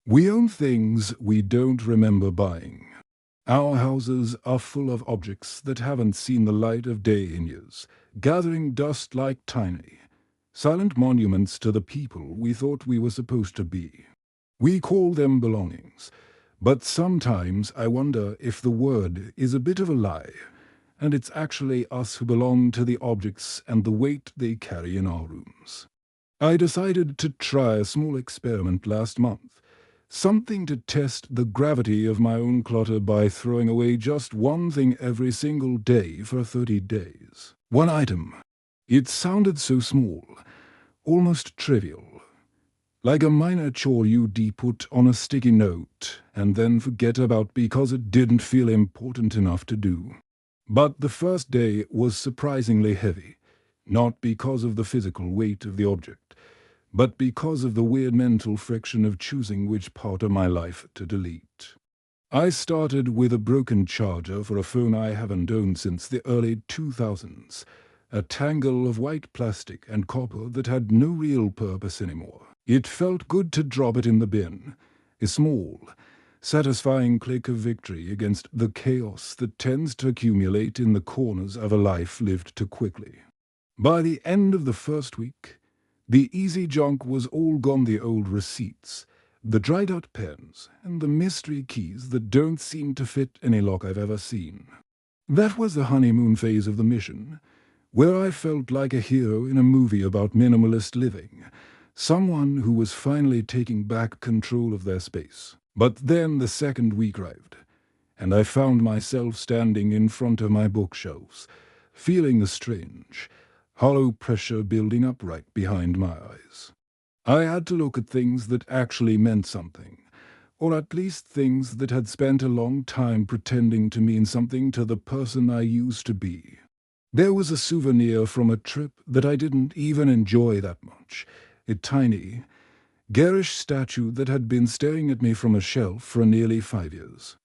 We own things we don't remember buying. Our houses are full of objects that haven't seen the light of day in years, gathering dust like tiny, silent monuments to the people we thought we were supposed to be. We call them belongings, but sometimes I wonder if the word is a bit of a lie, and it's actually us who belong to the objects and the weight they carry in our rooms. I decided to try a small experiment last month. Something to test the gravity of my own clutter by throwing away just one thing every single day for 30 days. One item. It sounded so small, almost trivial. Like a minor chore you'd put on a sticky note and then forget about because it didn't feel important enough to do. But the first day was surprisingly heavy, not because of the physical weight of the object, but because of the weird mental friction of choosing which part of my life to delete. I started with a broken charger for a phone I haven't owned since the early 2000s, a tangle of white plastic and copper that had no real purpose anymore. It felt good to drop it in the bin, a small, satisfying click of victory against the chaos that tends to accumulate in the corners of a life lived too quickly. By the end of the first week, the easy junk was all gone: the old receipts, the dried-out pens, and the mystery keys that don't seem to fit any lock I've ever seen. That was the honeymoon phase of the mission, where I felt like a hero in a movie about minimalist living, someone who was finally taking back control of their space. But then the second week arrived, and I found myself standing in front of my bookshelves, feeling a strange, hollow pressure building up right behind my eyes. I had to look at things that actually meant something, or at least things that had spent a long time pretending to mean something to the person I used to be. There was a souvenir from a trip that I didn't even enjoy that much, a tiny, garish statue that had been staring at me from a shelf for nearly 5 years.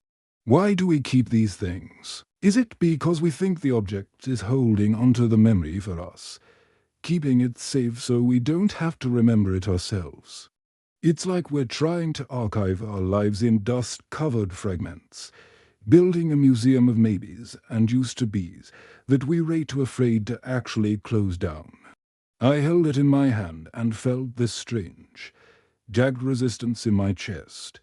Why do we keep these things? Is it because we think the object is holding onto the memory for us, keeping it safe so we don't have to remember it ourselves? It's like we're trying to archive our lives in dust-covered fragments, building a museum of maybes and used-to-bes that we're too afraid to actually close down. I held it in my hand and felt this strange, jagged resistance in my chest,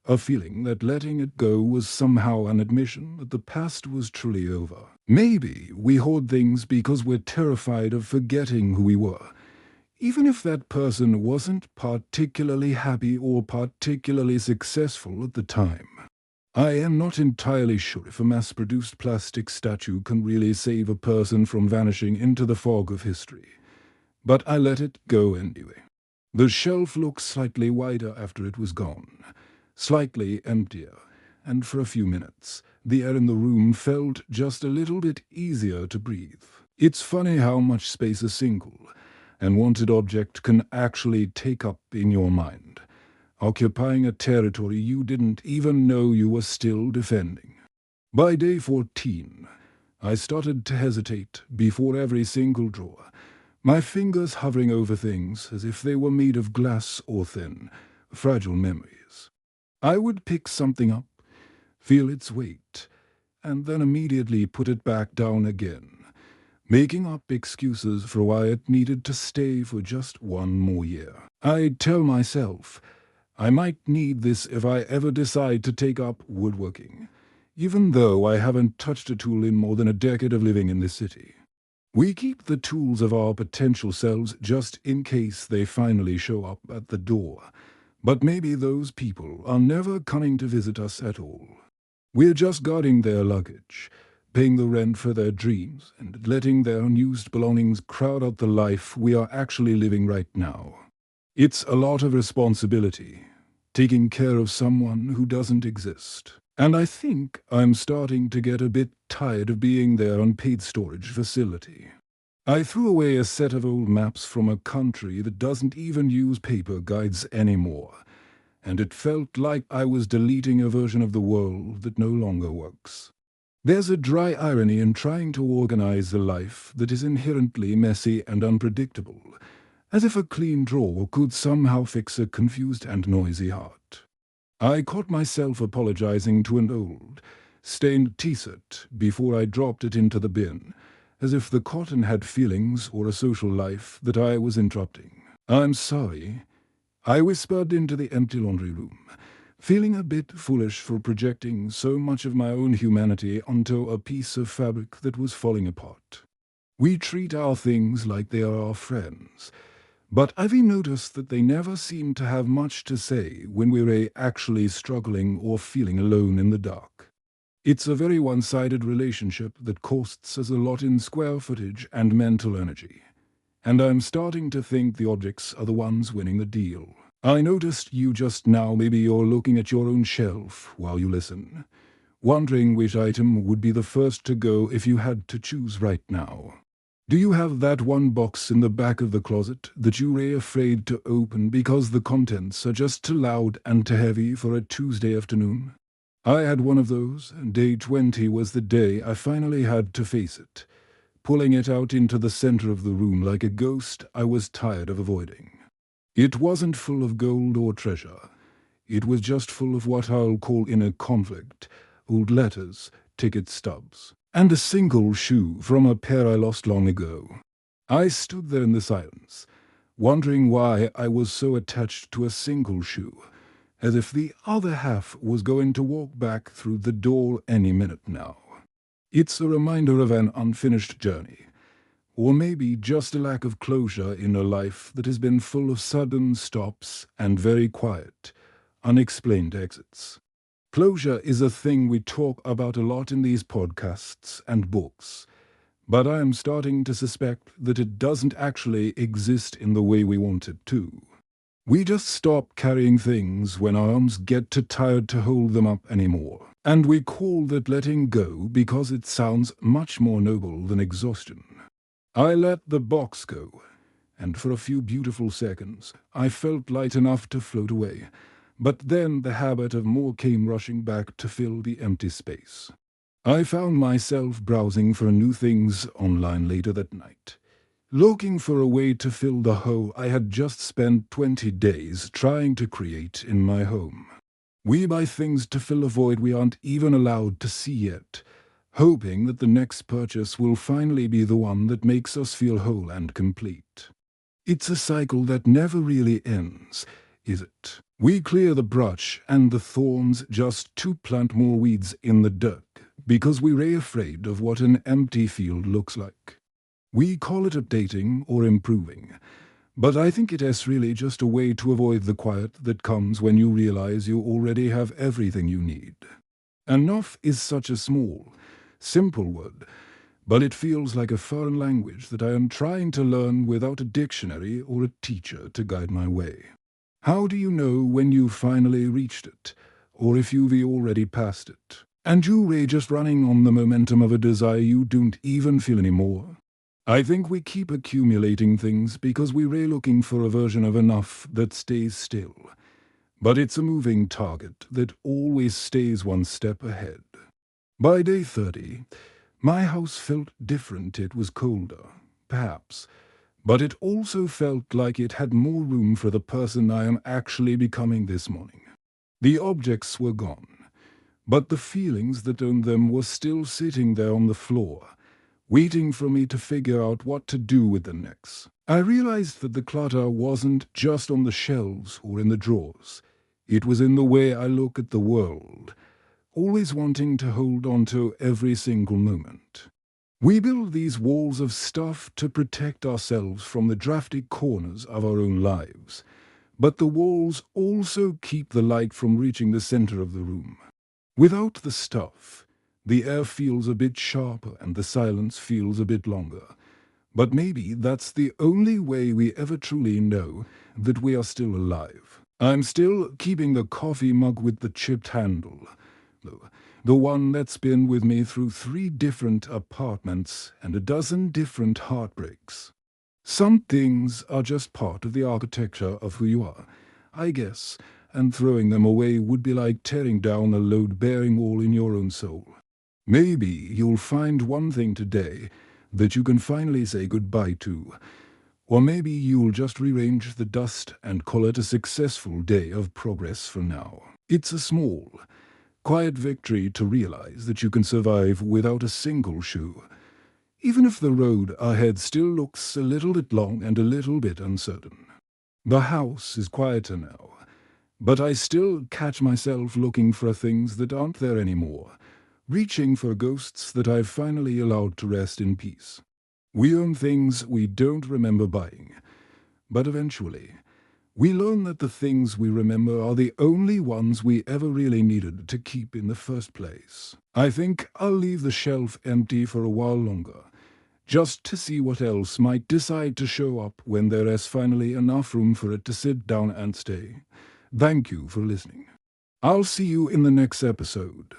a feeling that letting it go was somehow an admission that the past was truly over. Maybe we hoard things because we're terrified of forgetting who we were, even if that person wasn't particularly happy or particularly successful at the time. I am not entirely sure if a mass-produced plastic statue can really save a person from vanishing into the fog of history, but I let it go anyway. The shelf looked slightly wider after it was gone, slightly emptier, and for a few minutes, the air in the room felt just a little bit easier to breathe. It's funny how much space a single, unwanted object can actually take up in your mind, occupying a territory you didn't even know you were still defending. By day 14, I started to hesitate before every single drawer, my fingers hovering over things as if they were made of glass or thin, fragile memories. I would pick something up, feel its weight, and then immediately put it back down again, making up excuses for why it needed to stay for just one more year. I'd tell myself I might need this if I ever decide to take up woodworking, even though I haven't touched a tool in more than a decade of living in this city. We keep the tools of our potential selves just in case they finally show up at the door, but maybe those people are never coming to visit us at all. We're just guarding their luggage, paying the rent for their dreams, and letting their unused belongings crowd out the life we are actually living right now. It's a lot of responsibility, taking care of someone who doesn't exist. And I think I'm starting to get a bit tired of being their unpaid storage facility. I threw away a set of old maps from a country that doesn't even use paper guides anymore, and it felt like I was deleting a version of the world that no longer works. There's a dry irony in trying to organize a life that is inherently messy and unpredictable, as if a clean drawer could somehow fix a confused and noisy heart. I caught myself apologizing to an old, stained tea set before I dropped it into the bin, as if the cotton had feelings or a social life that I was interrupting. "I'm sorry," I whispered into the empty laundry room, feeling a bit foolish for projecting so much of my own humanity onto a piece of fabric that was falling apart. We treat our things like they are our friends, but I've noticed that they never seem to have much to say when we're actually struggling or feeling alone in the dark. It's a very one-sided relationship that costs us a lot in square footage and mental energy. And I'm starting to think the objects are the ones winning the deal. I noticed you just now. Maybe you're looking at your own shelf while you listen, wondering which item would be the first to go if you had to choose right now. Do you have that one box in the back of the closet that you're afraid to open because the contents are just too loud and too heavy for a Tuesday afternoon? I had one of those, and day 20 was the day I finally had to face it, pulling it out into the center of the room like a ghost I was tired of avoiding. It wasn't full of gold or treasure. It was just full of what I'll call inner conflict, old letters, ticket stubs, and a single shoe from a pair I lost long ago. I stood there in the silence, wondering why I was so attached to a single shoe, as if the other half was going to walk back through the door any minute now. It's a reminder of an unfinished journey, or maybe just a lack of closure in a life that has been full of sudden stops and very quiet, unexplained exits. Closure is a thing we talk about a lot in these podcasts and books, but I am starting to suspect that it doesn't actually exist in the way we want it to. We just stop carrying things when our arms get too tired to hold them up anymore, and we call that letting go because it sounds much more noble than exhaustion. I let the box go, and for a few beautiful seconds I felt light enough to float away. But then the habit of more came rushing back to fill the empty space. I found myself browsing for new things online later that night, looking for a way to fill the hole I had just spent 20 days trying to create in my home. We buy things to fill a void we aren't even allowed to see yet, hoping that the next purchase will finally be the one that makes us feel whole and complete. It's a cycle that never really ends, is it? We clear the brush and the thorns just to plant more weeds in the dirt because we're afraid of what an empty field looks like. We call it updating or improving, but I think it is really just a way to avoid the quiet that comes when you realize you already have everything you need. Enough is such a small, simple word, but it feels like a foreign language that I am trying to learn without a dictionary or a teacher to guide my way. How do you know when you've finally reached it, or if you've already passed it, and you're just running on the momentum of a desire you don't even feel anymore? I think we keep accumulating things because we're looking for a version of enough that stays still, but it's a moving target that always stays one step ahead. By day 30, my house felt different. It was colder, perhaps, but it also felt like it had more room for the person I am actually becoming this morning. The objects were gone, but the feelings that owned them were still sitting there on the floor, waiting for me to figure out what to do with them next. I realized that the clutter wasn't just on the shelves or in the drawers. It was in the way I look at the world, always wanting to hold on to every single moment. We build these walls of stuff to protect ourselves from the drafty corners of our own lives, but the walls also keep the light from reaching the center of the room. Without the stuff, the air feels a bit sharper and the silence feels a bit longer. But maybe that's the only way we ever truly know that we are still alive. I'm still keeping the coffee mug with the chipped handle, the one that's been with me through 3 different apartments and a dozen different heartbreaks. Some things are just part of the architecture of who you are, I guess, and throwing them away would be like tearing down a load-bearing wall in your own soul. Maybe you'll find one thing today that you can finally say goodbye to, or maybe you'll just rearrange the dust and call it a successful day of progress for now. It's a small, quiet victory to realize that you can survive without a single shoe, even if the road ahead still looks a little bit long and a little bit uncertain. The house is quieter now, but I still catch myself looking for things that aren't there anymore, reaching for ghosts that I've finally allowed to rest in peace. We own things we don't remember buying, but eventually, we learn that the things we remember are the only ones we ever really needed to keep in the first place. I think I'll leave the shelf empty for a while longer, just to see what else might decide to show up when there is finally enough room for it to sit down and stay. Thank you for listening. I'll see you in the next episode.